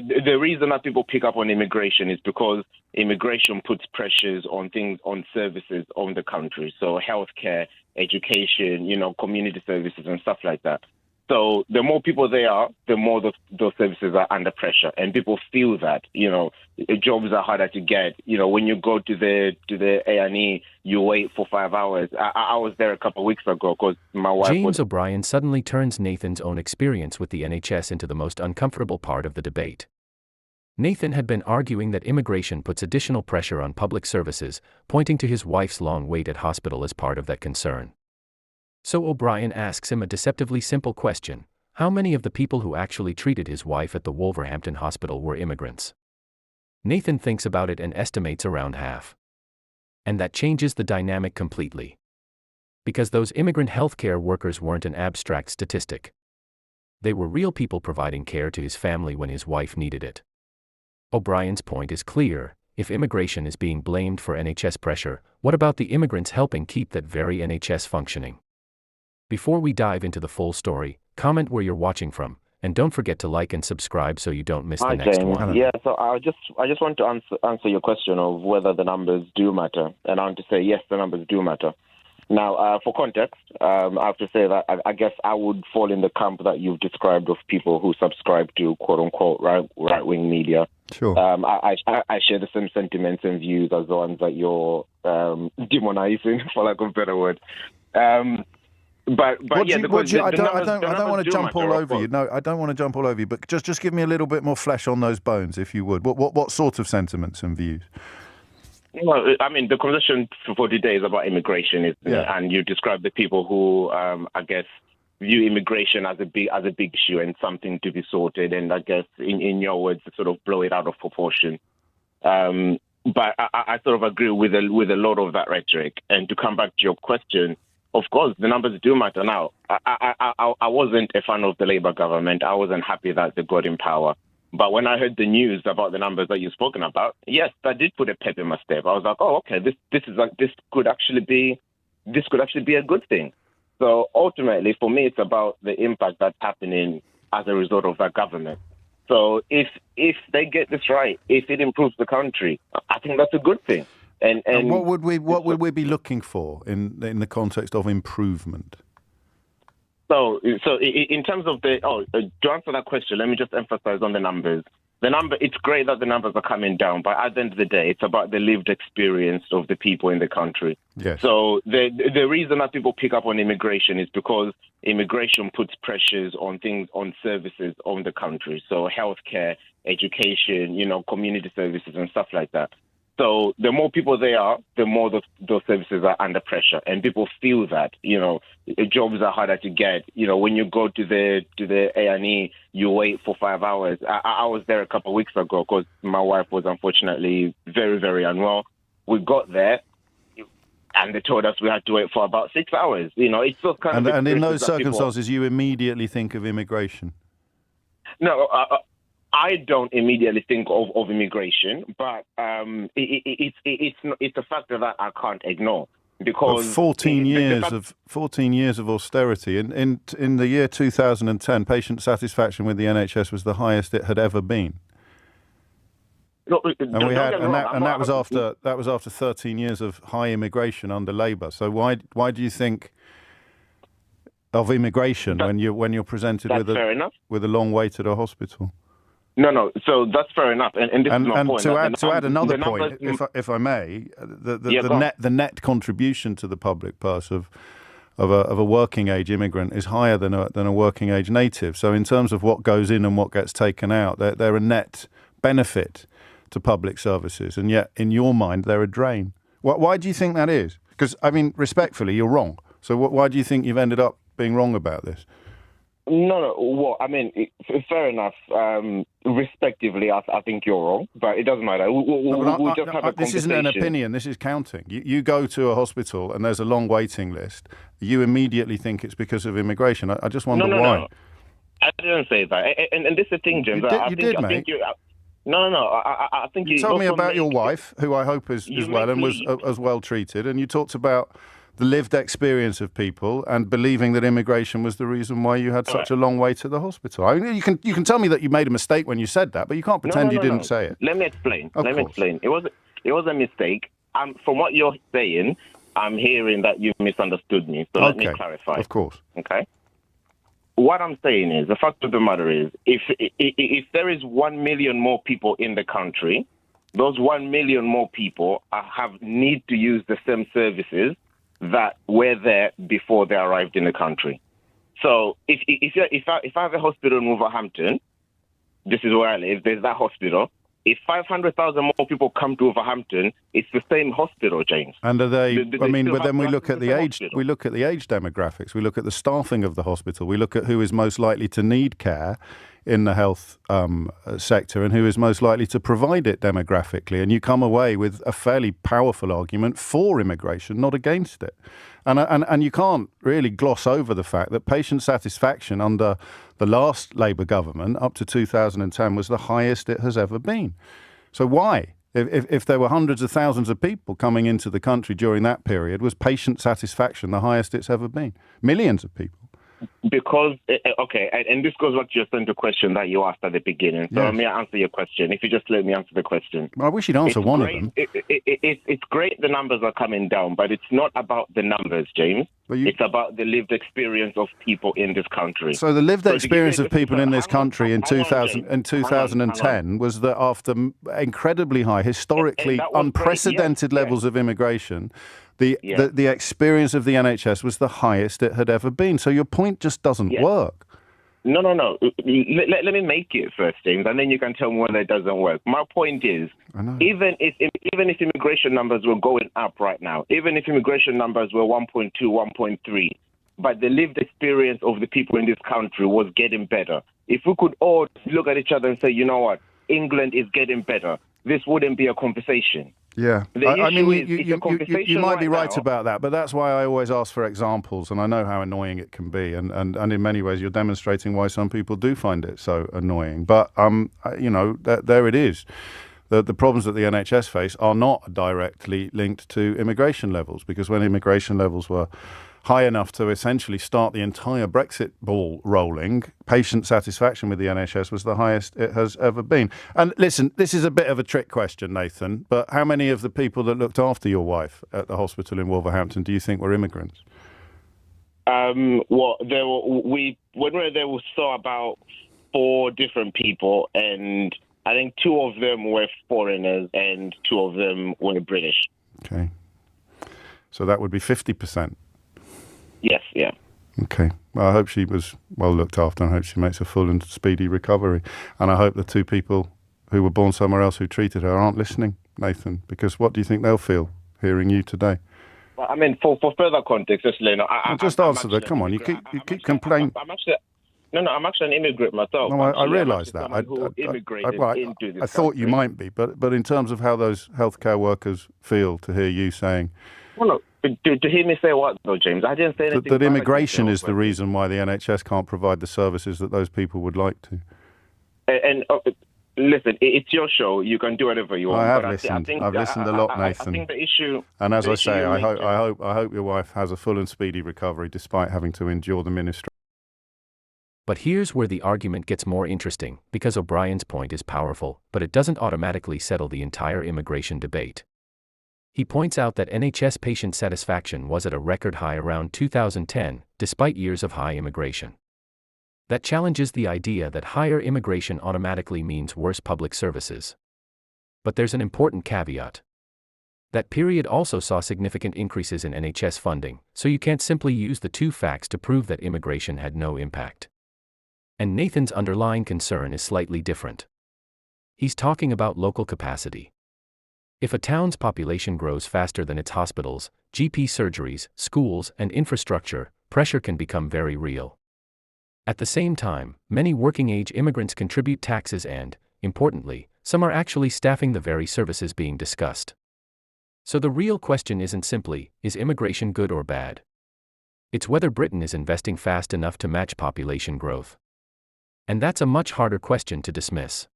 The reason that people pick up on immigration is because immigration puts pressures on things, on services on the country. So healthcare, education, community services and stuff like that. So the more people there are, the more those services are under pressure, and people feel that. Jobs are harder to get. When you go to the A&E, you wait for 5 hours. I was there a couple of weeks ago because my wife James O'Brien suddenly turns Nathan's own experience with the NHS into the most uncomfortable part of the debate. Nathan had been arguing that immigration puts additional pressure on public services, pointing to his wife's long wait at hospital as part of that concern. So O'Brien asks him a deceptively simple question: how many of the people who actually treated his wife at the Wolverhampton hospital were immigrants? Nathan thinks about it and estimates around half. And that changes the dynamic completely. Because those immigrant healthcare workers weren't an abstract statistic. They were real people providing care to his family when his wife needed it. O'Brien's point is clear: if immigration is being blamed for NHS pressure, what about the immigrants helping keep that very NHS functioning? Before we dive into the full story, comment where you're watching from, and don't forget to like and subscribe so you don't miss the next James. one. Yeah, so I just want to answer your question of whether the numbers do matter, and I want to say yes, the numbers do matter. Now, for context, I have to say that I guess I would fall in the camp that you've described of people who subscribe to quote-unquote right-wing media. Sure. I share the same sentiments and views as the ones that you're demonizing, for lack of a better word. But I don't want to jump all over you. No, I don't want to jump all over you. But just give me a little bit more flesh on those bones, if you would. What sort of sentiments and views? Well, I mean, the conversation for today is about immigration, and you describe the people who, I guess, view immigration as a big issue and something to be sorted, and I guess, in your words, sort of blow it out of proportion. But I sort of agree with a lot of that rhetoric. And to come back to your question, of course, the numbers do matter. Now, I wasn't a fan of the Labour government. I wasn't happy that they got in power. But when I heard the news about the numbers that you've spoken about, yes, that did put a pep in my step. I was like, oh, okay, this could actually be a good thing. So ultimately, for me, it's about the impact that's happening as a result of that government. So if they get this right, if it improves the country, I think that's a good thing. And what would we be looking for in the context of improvement? So in terms of to answer that question, let me just emphasize on the numbers. It's great that the numbers are coming down, but at the end of the day, it's about the lived experience of the people in the country. Yes. So the reason that people pick up on immigration is because immigration puts pressures on things, on services on the country. So healthcare, education, community services and stuff like that. So the more people there are, the more those services are under pressure, and people feel that. Jobs are harder to get. When you go to the A&E, you wait for 5 hours. I was there a couple of weeks ago because my wife was unfortunately very, very unwell. We got there, and they told us we had to wait for about 6 hours. It's those kind of. And in those circumstances, you immediately think of immigration. No. I don't immediately think of immigration, but it's a factor that I can't ignore because 14 years of austerity. In the year 2010, patient satisfaction with the NHS was the highest it had ever been. That was after 13 years of high immigration under Labour. So why do you think of immigration when you're presented with a long wait at a hospital? No. So that's fair enough, and this is my point. To add another point, if I may, the net contribution to the public purse of a working age immigrant is higher than a working age native. So in terms of what goes in and what gets taken out, they're a net benefit to public services, and yet in your mind they're a drain. Why do you think that is? Because respectfully, you're wrong. So why do you think you've ended up being wrong about this? No. Well, fair enough. Respectively, I think you're wrong, but it doesn't matter. We'll just have a conversation. This isn't an opinion. This is counting. You go to a hospital and there's a long waiting list. You immediately think it's because of immigration. I just wonder why. No. I didn't say that. And this is the thing, James. I think you told me about your wife, who I hope is well and was as well treated, and you talked about the lived experience of people and believing that immigration was the reason why you had such a long wait at the hospital. I mean, you can tell me that you made a mistake when you said that, but you can't pretend you didn't say it. Let me explain. Let me explain. It was a mistake. From what you're saying, I'm hearing that you misunderstood me. So let me clarify. Of course. Okay. What I'm saying is, the fact of the matter is, if there is 1 million more people in the country, those 1 million more people need to use the same services that were there before they arrived in the country. So if I have a hospital in Wolverhampton, this is where I live, there's that hospital. If 500,000 more people come to Wolverhampton, it's the same hospital, James. And are they? But then we look at the age. Hospital. We look at the age demographics. We look at the staffing of the hospital. We look at who is most likely to need care in the health sector and who is most likely to provide it demographically. And you come away with a fairly powerful argument for immigration, not against it. And you can't really gloss over the fact that patient satisfaction under the last Labour government up to 2010 was the highest it has ever been. So why? If there were hundreds of thousands of people coming into the country during that period, was patient satisfaction the highest it's ever been? Millions of people. Because, and this goes back to your central question that you asked at the beginning. So let me answer your question, if you just let me answer the question. Well, I wish you'd answer one of them. It's great the numbers are coming down, but it's not about the numbers, James. It's about the lived experience of people in this country. So the lived experience of people in this country in 2010 was that after incredibly high, historically unprecedented levels of immigration, the experience of the NHS was the highest it had ever been. So your point just doesn't work. No. Let me make it first, James, and then you can tell me whether it doesn't work. My point is, even if immigration numbers were going up right now, even if immigration numbers were 1.2, 1.3, but the lived experience of the people in this country was getting better. If we could all look at each other and say, you know what, England is getting better, this wouldn't be a conversation. Yeah, I mean, you might be right about that, but that's why I always ask for examples, and I know how annoying it can be, and in many ways you're demonstrating why some people do find it so annoying. But, there it is. The problems that the NHS face are not directly linked to immigration levels, because when immigration levels were high enough to essentially start the entire Brexit ball rolling, patient satisfaction with the NHS was the highest it has ever been. And listen, this is a bit of a trick question, Nathan, but how many of the people that looked after your wife at the hospital in Wolverhampton do you think were immigrants? When we were there, we saw about 4 different people, and I think 2 of them were foreigners and 2 of them were British. Okay. So that would be 50%. Yes, yeah. Okay. Well, I hope she was well looked after, and I hope she makes a full and speedy recovery. And I hope the 2 people who were born somewhere else who treated her aren't listening, Nathan, because what do you think they'll feel hearing you today? Well, I mean, for further context, just answer that. Come on, you keep complaining. I'm actually an immigrant myself. No, I realise that. I thought you might be, but in terms of how those healthcare workers feel to hear you saying... Well, look, to hear me say what, though, James? I didn't say anything. That immigration is the reason why the NHS can't provide the services that those people would like to. And listen, it's your show. You can do whatever you want. I have listened. I've listened a lot, Nathan. I think the issue... And as I say, I hope your wife has a full and speedy recovery despite having to endure the ministry. But here's where the argument gets more interesting, because O'Brien's point is powerful, but it doesn't automatically settle the entire immigration debate. He points out that NHS patient satisfaction was at a record high around 2010, despite years of high immigration. That challenges the idea that higher immigration automatically means worse public services. But there's an important caveat. That period also saw significant increases in NHS funding, so you can't simply use the 2 facts to prove that immigration had no impact. And Nathan's underlying concern is slightly different. He's talking about local capacity. If a town's population grows faster than its hospitals, GP surgeries, schools, and infrastructure, pressure can become very real. At the same time, many working-age immigrants contribute taxes and, importantly, some are actually staffing the very services being discussed. So the real question isn't simply, is immigration good or bad? It's whether Britain is investing fast enough to match population growth. And that's a much harder question to dismiss.